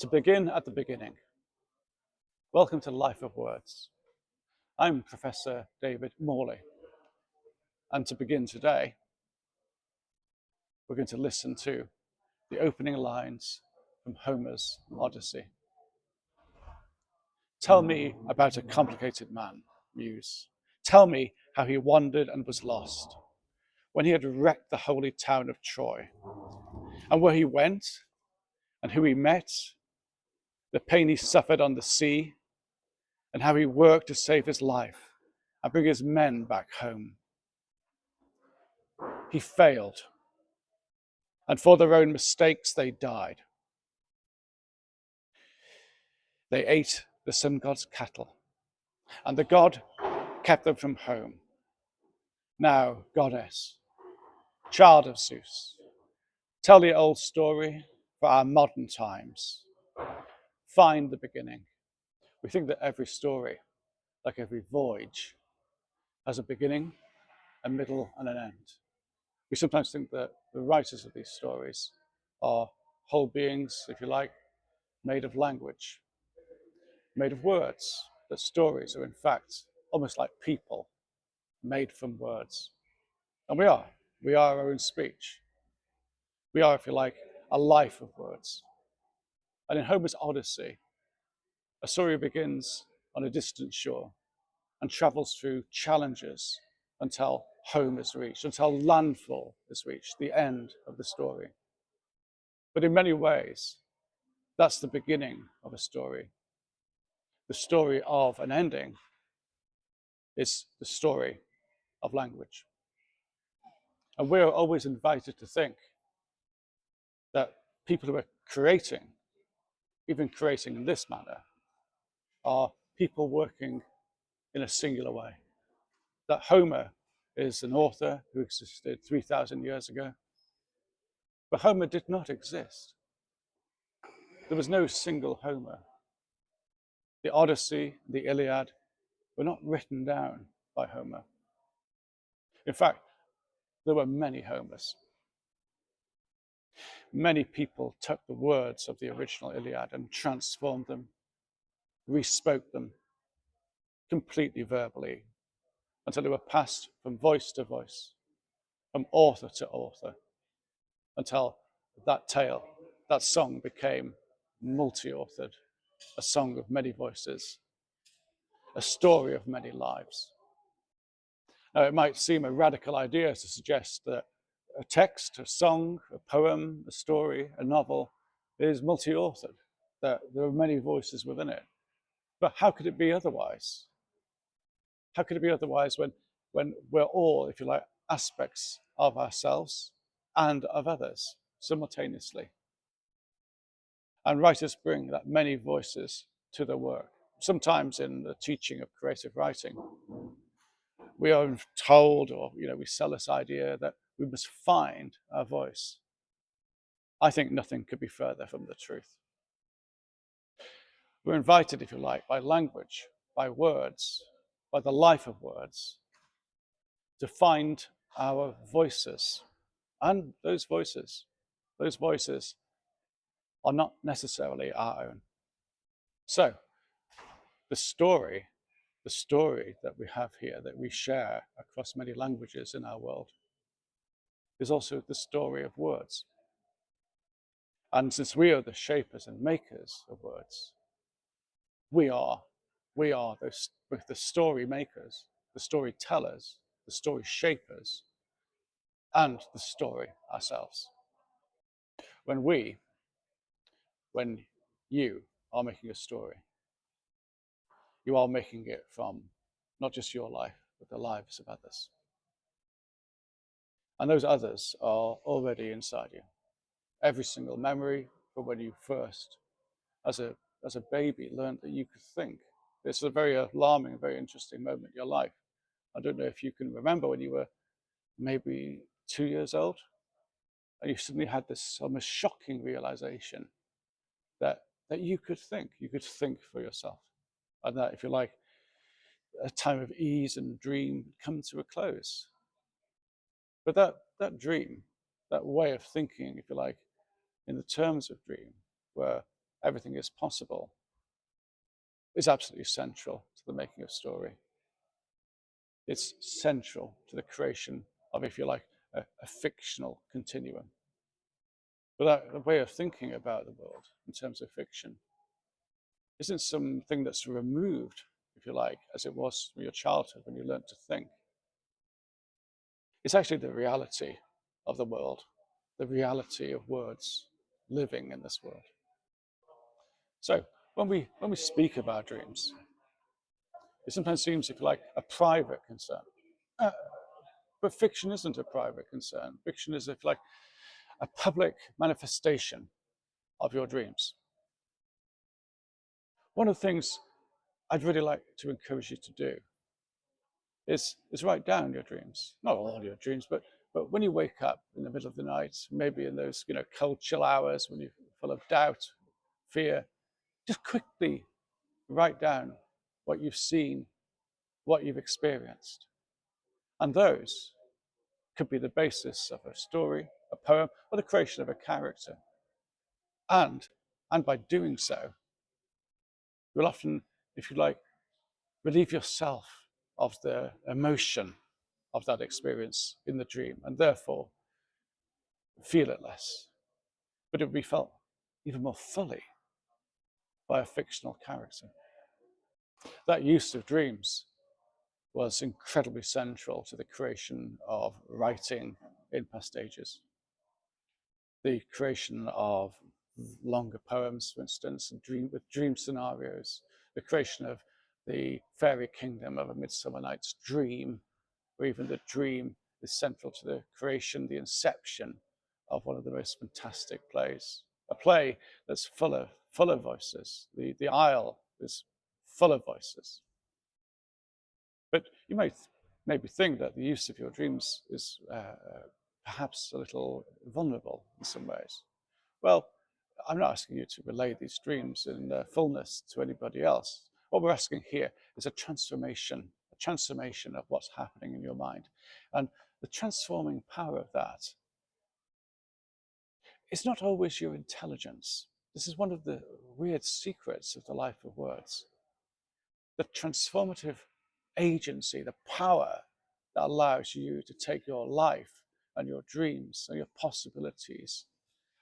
To begin at the beginning, welcome to Life of Words. I'm Professor David Morley, and to begin today, we're going to listen to the opening lines from Homer's Odyssey. Tell me about a complicated man, Muse. Tell me how he wandered and was lost, when he had wrecked the holy town of Troy, and where he went, and who he met, the pain he suffered on the sea, and how he worked to save his life and bring his men back home. He failed, and for their own mistakes they died. They ate the sun god's cattle, and the god kept them from home. Now, goddess, child of Zeus, tell the old story for our modern times. Find the beginning. We think that every story, like every voyage, has a beginning, a middle, and an end. We sometimes think that the writers of these stories are whole beings, if you like, made of language, made of words, that stories are in fact almost like people made from words. And we are our own speech. We are, if you like, a life of words. And in Homer's Odyssey, a story begins on a distant shore and travels through challenges until home is reached, until landfall is reached, the end of the story. But in many ways, that's the beginning of a story. The story of an ending is the story of language. And we're always invited to think that people who are creating, even creating in this manner, are people working in a singular way. That Homer is an author who existed 3,000 years ago. But Homer did not exist. There was no single Homer. The Odyssey, the Iliad were not written down by Homer. In fact, there were many Homers. Many people took the words of the original Iliad and transformed them, respoke them completely verbally until they were passed from voice to voice, from author to author, until that tale, that song became multi-authored, a song of many voices, a story of many lives. Now, it might seem a radical idea to suggest that a text, a song, a poem, a story, a novel is multi-authored, that there are many voices within it. But how could it be otherwise? How could it be otherwise when we're all, if you like, aspects of ourselves and of others simultaneously? And writers bring that many voices to their work. Sometimes in the teaching of creative writing, we are told, or we sell this idea that we must find our voice. I think nothing could be further from the truth. We're invited, if you like, by language, by words, by the life of words, to find our voices. And those voices are not necessarily our own. So, the story that we have here, that we share across many languages in our world, is also the story of words. And since we are the shapers and makers of words, we are the story makers, the storytellers, the story shapers, and the story ourselves. When you are making a story, you are making it from not just your life, but the lives of others. And those others are already inside you. Every single memory from when you first, as a baby, learned that you could think. It's a very alarming, very interesting moment in your life. I don't know if you can remember when you were maybe 2 years old, and you suddenly had this almost shocking realization that you could think for yourself. And that, if you like, a time of ease and dream come to a close. But that dream, that way of thinking, if you like, in the terms of dream, were everything is possible, is absolutely central to the making of story. It's central to the creation of, if you like, a fictional continuum. But that way of thinking about the world in terms of fiction isn't something that's removed, if you like, as it was from your childhood when you learned to think. It's actually the reality of the world, the reality of words living in this world. So when we speak of our dreams, it sometimes seems, if you like, a private concern. Uh, but fiction isn't a private concern. Fiction is, if you like, a public manifestation of your dreams. One of the things I'd really like to encourage you to do is write down your dreams. Not all your dreams, but when you wake up in the middle of the night, maybe in those cold chill hours when you're full of doubt, fear, just quickly write down what you've seen, what you've experienced. And those could be the basis of a story, a poem, or the creation of a character. And by doing so, you'll often, if you like, relieve yourself of the emotion of that experience in the dream, and therefore feel it less. But it will be felt even more fully by a fictional character. That use of dreams was incredibly central to the creation of writing in past ages. The creation of longer poems, for instance, with dream scenarios, the creation of the fairy kingdom of A Midsummer Night's Dream, or even the dream is central to the creation, the inception of one of the most fantastic plays. A play that's full of voices. The Isle is full of voices. But you might maybe think that the use of your dreams is perhaps a little vulnerable in some ways. Well, I'm not asking you to relay these dreams in fullness to anybody else. What we're asking here is a transformation of what's happening in your mind. And the transforming power of that is not always your intelligence. This is one of the weird secrets of the life of words. The transformative agency, the power that allows you to take your life and your dreams and your possibilities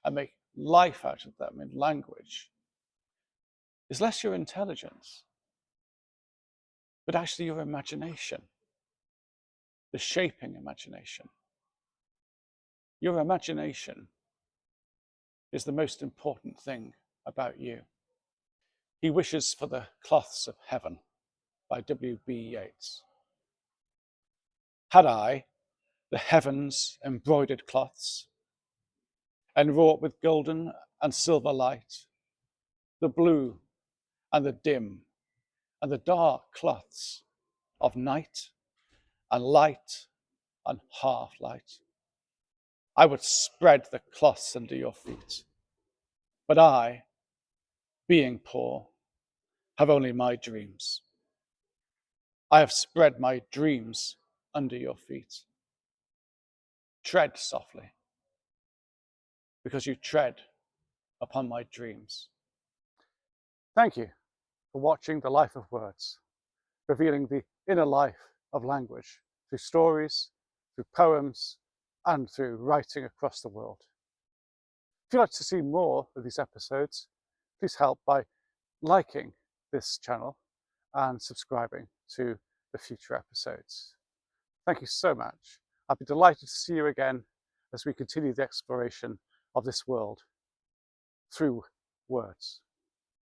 and make life out of them in language is less your intelligence, but actually your imagination, the shaping imagination. Your imagination is the most important thing about you. He wishes for the cloths of heaven by W.B. Yeats. Had I the heavens embroidered cloths, enwrought with golden and silver light, the blue and the dim and the dark cloths of night and light and half light, I would spread the cloths under your feet. But I, being poor, have only my dreams. I have spread my dreams under your feet. Tread softly, because you tread upon my dreams. Thank you for watching The Life of Words, revealing the inner life of language through stories, through poems, and through writing across the world. If you'd like to see more of these episodes, please help by liking this channel and subscribing to the future episodes. Thank you so much. I'll be delighted to see you again as we continue the exploration of this world through words.